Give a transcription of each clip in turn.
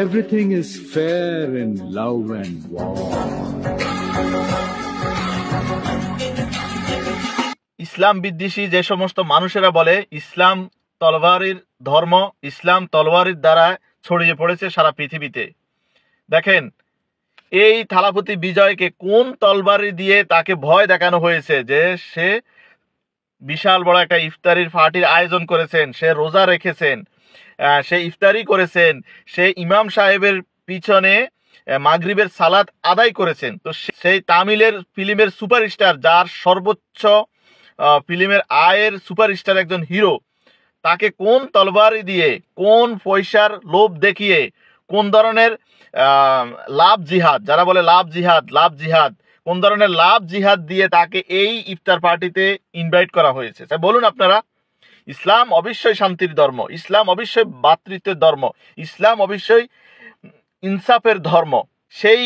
Everything is fair in love and war. ইসলাম বিদ্বেষী যে সমস্ত মানুষেরা বলে ইসলাম তলওয়ারের ধর্ম, ইসলাম তলওয়ারের দ্বারা ছড়িয়ে পড়েছে সারা পৃথিবীতে, দেখেন এই থালাপতি বিজয়কে কোন তলবারি দিয়ে তাকে ভয় দেখানো হয়েছে যে সে বিশাল বড় একটা ইফতারির পার্টির আয়োজন করেছেন, সে রোজা রেখেছেন, সে ইফতারি করেছেন, সে ইমাম সাহেবের পিছনে মাগরিবের সালাত আদায় করেছেন। তো সেই তামিলের ফিল্মের সুপারস্টার, যার সর্বোচ্চ ফিল্মের আয়ের সুপারস্টার একজন হিরো, তাকে কোন তলবারি দিয়ে, কোন পয়সার লোভ দেখিয়ে, কোন ধরনের লাভ জিহাদ, যারা বলে লাভ জিহাদ, কোন ধরনের লাভ জিহাদ দিয়ে তাকে এই ইফতার পার্টিতে ইনভাইট করা হয়েছে? বলুন আপনারা। ইসলাম অবশ্যই শান্তির ধর্ম, ইসলাম অবশ্যই ভ্রাতৃত্বের ধর্ম, ইসলাম অবশ্যই ইনসাফের ধর্ম। সেই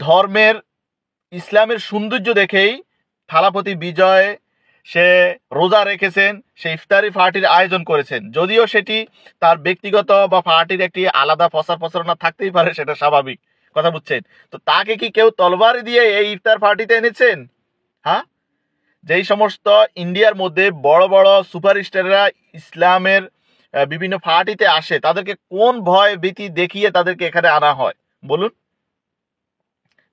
ধর্মের ইসলামের সৌন্দর্য দেখেই থালাপতি বিজয় সে রোজা রেখেছেন, সে ইফতারি পার্টির আয়োজন করেছেন। যদিও সেটি তার ব্যক্তিগত বা পার্টির একটি আলাদা প্রচারণা থাকতেই পারে, সেটা স্বাভাবিক, কথা বুঝছেন? তো তাকে কি কেউ তলবারি দিয়ে এই ইফতার পার্টিতে এনেছেন? হ্যাঁ, যেই সমস্ত ইন্ডিয়ার মধ্যে বড় বড় সুপারস্টাররা ইসলামের বিভিন্ন পার্টিতে আসে, তাদেরকে কোন ভয় ভীতি দেখিয়ে তাদেরকে এখানে আনা হয় বলুন?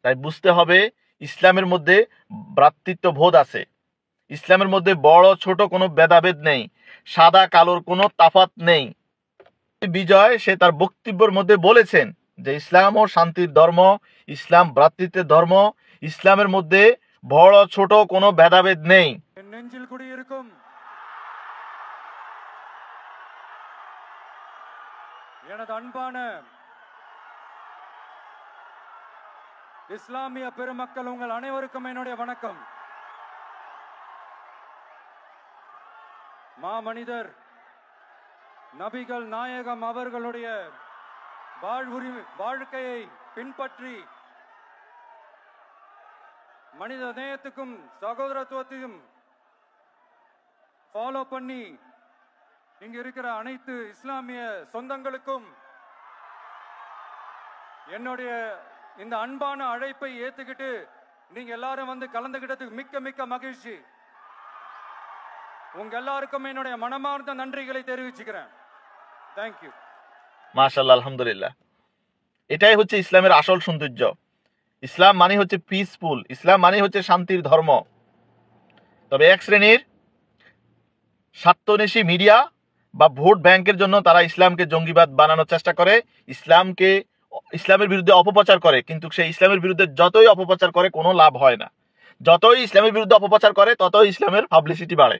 তাই বুঝতে হবে ইসলামের মধ্যে ভ্রাতৃত্ববোধ আছে, ইসলামের মধ্যে বড় ছোট কোনো ভেদাভেদ নেই, সাদা কালোর কোনো তাফাত নেই। বিজয় সে তার বক্তব্যের মধ্যে বলেছেন যে ইসলাম ও শান্তির ধর্ম, ইসলাম ভ্রাতৃত্বের ধর্ম, ইসলামের মধ্যে বড় ছোট কোনো ভেদাভেদ নেই। நெஞ்சில் குடியிருக்கும் எனது அன்பான இஸ்லாமிய பெருமக்கள், உங்கள் அனைவருக்கும் என்னுடைய வணக்கம். மாமனிதர் நபிகள் நாயகம் அவர்களுடைய வாழ்க்கையை பின்பற்றி மனித நேயத்துக்கும் சகோதரத்துவத்தையும் ஃபாலோ பண்ணி இங்க இருக்கிற அனைத்து இஸ்லாமிய சொந்தங்களுக்கும் என்னுடைய இந்த அன்பான அழைப்பை ஏத்துக்கிட்டு நீங்க எல்லாரும் வந்து கலந்துகிட்டதுக்கு மிக்க மிக்க மகிழ்ச்சி. உங்க எல்லாருக்கும் என்னுடைய மனமார்ந்த நன்றிகளை தெரிவிச்சுக்கிறேன். தேங்க்யூ। মাশাআল্লাহ, আলহামদুলিল্লাহ। এটাই হচ্ছে ইসলামের আসল সৌন্দর্য। ইসলাম মানে হচ্ছে পিসফুল, ইসলাম মানে হচ্ছে শান্তির ধর্ম। তবে এক শ্রেণীর স্বার্থন্বেষী মিডিয়া বা ভোট ব্যাংকের জন্য তারা ইসলামকে জঙ্গিবাদ বানানোর চেষ্টা করে, ইসলামের বিরুদ্ধে অপপ্রচার করে। কিন্তু সেই ইসলামের বিরুদ্ধে যতই অপপ্রচার করে কোনো লাভ হয় না। যতই ইসলামের বিরুদ্ধে অপপ্রচার করে ততই ইসলামের পাবলিসিটি বাড়ে।